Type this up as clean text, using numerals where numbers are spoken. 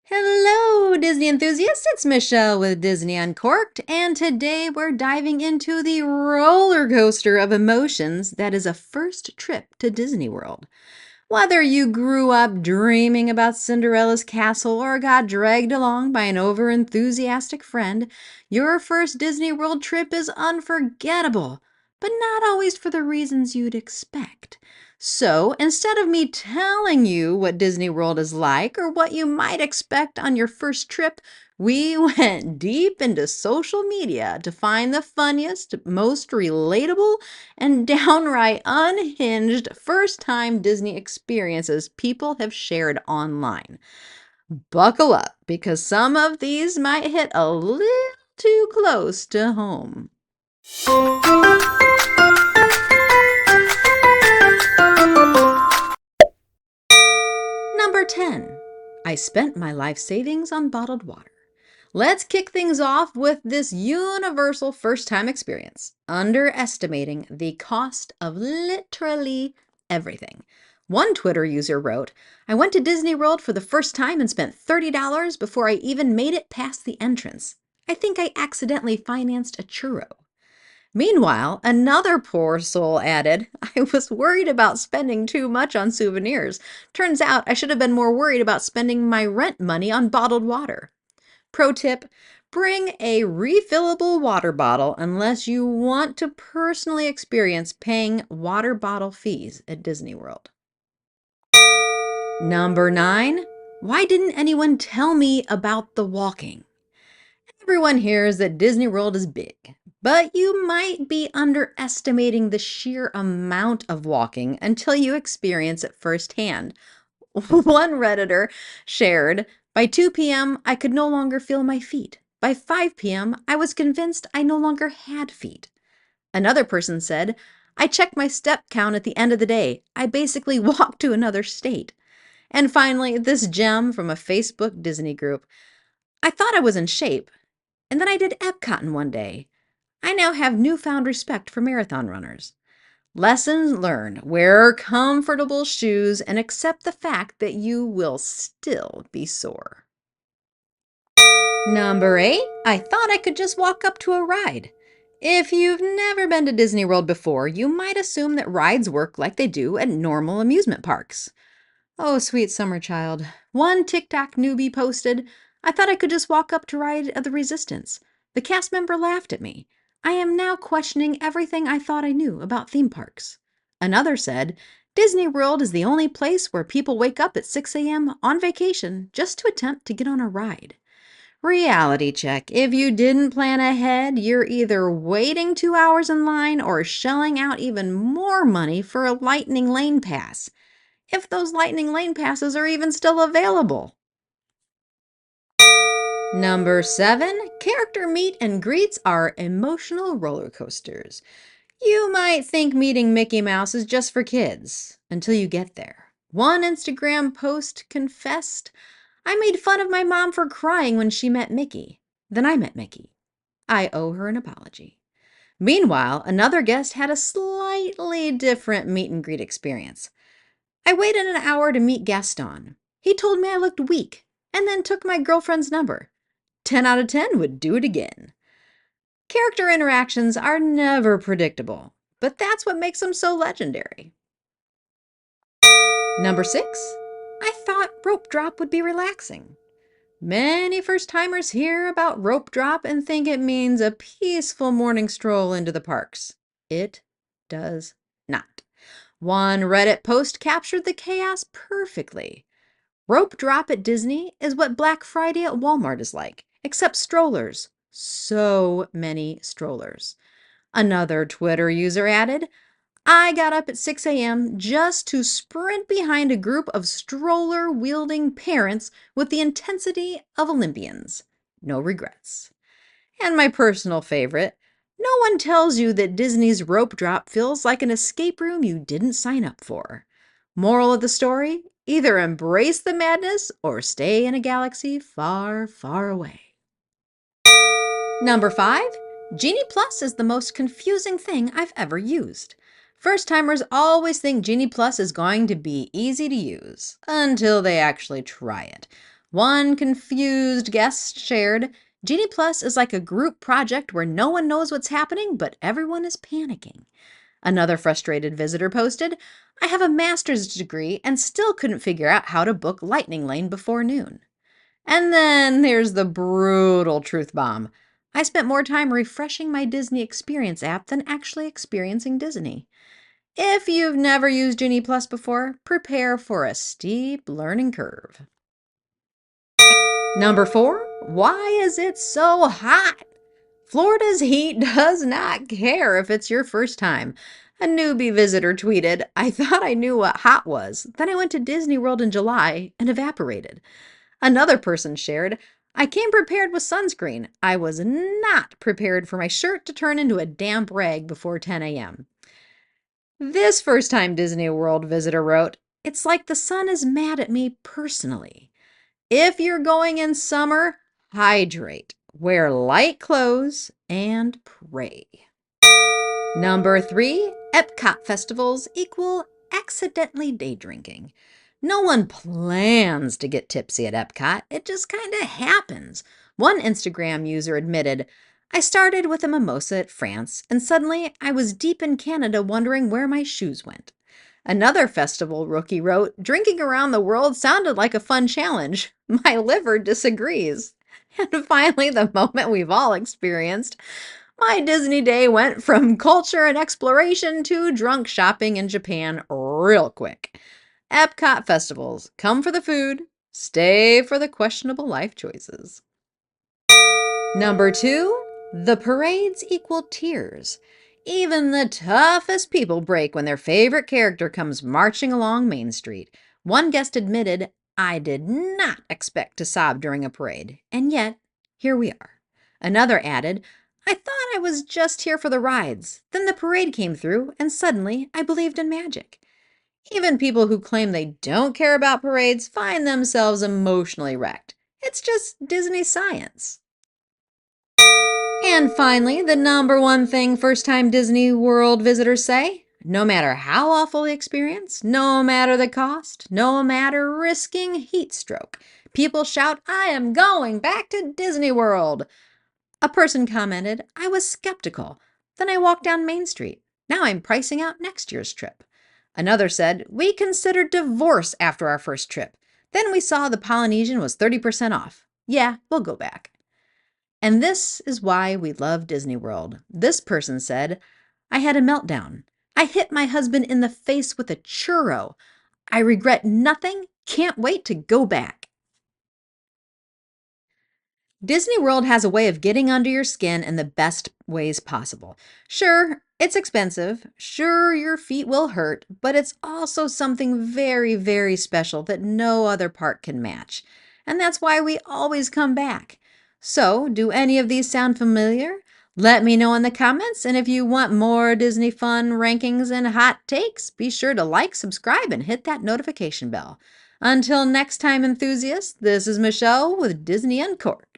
Hello, Disney enthusiasts. It's Michelle with Disney Uncorked, and today we're diving into the roller coaster of emotions that is a first trip to Disney World. Whether you grew up dreaming about Cinderella's castle or got dragged along by an over-enthusiastic friend, your first Disney World trip is unforgettable, but not always for the reasons you'd expect. So, instead of me telling you what Disney World is like or what you might expect on your first trip, we went deep into social media to find the funniest, most relatable, and downright unhinged first time Disney experiences people have shared online. Buckle up, because some of these might hit a little too close to home. Number 10. I spent my life savings on bottled water. Let's kick things off with this universal first time experience, underestimating the cost of literally everything. One Twitter user wrote, I went to Disney World for the first time and spent $30 before I even made it past the entrance. I think I accidentally financed a churro. Meanwhile, another poor soul added, I was worried about spending too much on souvenirs. Turns out I should have been more worried about spending my rent money on bottled water. Pro tip, bring a refillable water bottle unless you want to personally experience paying water bottle fees at Disney World. Number 9, why didn't anyone tell me about the walking? Everyone hears that Disney World is big, but you might be underestimating the sheer amount of walking until you experience it firsthand. One Redditor shared, by 2 p.m., I could no longer feel my feet. By 5 p.m., I was convinced I no longer had feet. Another person said, I checked my step count at the end of the day. I basically walked to another state. And finally, this gem from a Facebook Disney group. I thought I was in shape, and then I did Epcot in one day. I now have newfound respect for marathon runners. Lessons learned. Wear comfortable shoes and accept the fact that you will still be sore. Number 8, I thought I could just walk up to a ride. If you've never been to Disney World before, you might assume that rides work like they do at normal amusement parks. Oh, sweet summer child. One TikTok newbie posted, I thought I could just walk up to Ride of the Resistance. The cast member laughed at me. I am now questioning everything I thought I knew about theme parks. Another said, Disney World is the only place where people wake up at 6 a.m. on vacation just to attempt to get on a ride. Reality check. If you didn't plan ahead, you're either waiting 2 hours in line or shelling out even more money for a Lightning Lane pass, if those Lightning Lane passes are even still available. Number 7, character meet and greets are emotional roller coasters. You might think meeting Mickey Mouse is just for kids until you get there. One Instagram post confessed, I made fun of my mom for crying when she met Mickey. Then I met Mickey. I owe her an apology. Meanwhile, another guest had a slightly different meet and greet experience. I waited an hour to meet Gaston. He told me I looked weak and then took my girlfriend's number. 10 out of 10 would do it again. Character interactions are never predictable, but that's what makes them so legendary. Number 6, I thought rope drop would be relaxing. Many first-timers hear about rope drop and think it means a peaceful morning stroll into the parks. It does not. One Reddit post captured the chaos perfectly. Rope drop at Disney is what Black Friday at Walmart is like, except strollers. So many strollers. Another Twitter user added, I got up at 6 a.m. just to sprint behind a group of stroller-wielding parents with the intensity of Olympians. No regrets. And my personal favorite, no one tells you that Disney's rope drop feels like an escape room you didn't sign up for. Moral of the story, either embrace the madness or stay in a galaxy far, far away. Number 5, Genie Plus is the most confusing thing I've ever used. First-timers always think Genie Plus is going to be easy to use until they actually try it. One confused guest shared, Genie Plus is like a group project where no one knows what's happening, but everyone is panicking. Another frustrated visitor posted, I have a master's degree and still couldn't figure out how to book Lightning Lane before noon. And then there's the brutal truth bomb. I spent more time refreshing my Disney Experience app than actually experiencing Disney. If you've never used Genie Plus before, prepare for a steep learning curve. Number 4, why is it so hot? Florida's heat does not care if it's your first time. A newbie visitor tweeted, I thought I knew what hot was. Then I went to Disney World in July and evaporated. Another person shared, I came prepared with sunscreen. I was not prepared for my shirt to turn into a damp rag before 10 a.m. This first-time Disney World visitor wrote, it's like the sun is mad at me personally. If you're going in summer, hydrate, wear light clothes, and pray. Number 3, Epcot festivals equal accidentally day drinking. No one plans to get tipsy at Epcot. It just kind of happens. One Instagram user admitted, I started with a mimosa at France, and suddenly I was deep in Canada wondering where my shoes went. Another festival rookie wrote, drinking around the world sounded like a fun challenge. My liver disagrees. And finally, the moment we've all experienced, my Disney day went from culture and exploration to drunk shopping in Japan real quick. Epcot festivals, come for the food, stay for the questionable life choices. Number 2, the parades equal tears. Even the toughest people break when their favorite character comes marching along Main Street. One guest admitted, I did not expect to sob during a parade, and yet, here we are. Another added, I thought I was just here for the rides. Then the parade came through, and suddenly I believed in magic. Even people who claim they don't care about parades find themselves emotionally wrecked. It's just Disney science. And finally, the number one thing first-time Disney World visitors say, no matter how awful the experience, no matter the cost, no matter risking heat stroke, people shout, I am going back to Disney World. A person commented, I was skeptical. Then I walked down Main Street. Now I'm pricing out next year's trip. Another said, we considered divorce after our first trip. Then we saw the Polynesian was 30% off. Yeah, we'll go back. And this is why we love Disney World. This person said, I had a meltdown. I hit my husband in the face with a churro. I regret nothing. Can't wait to go back. Disney World has a way of getting under your skin in the best ways possible. Sure, it's expensive. Sure, your feet will hurt, but it's also something very, very special that no other park can match. And that's why we always come back. So, do any of these sound familiar? Let me know in the comments, and if you want more Disney fun, rankings, and hot takes, be sure to like, subscribe, and hit that notification bell. Until next time, enthusiasts, this is Michelle with Disney Uncorked.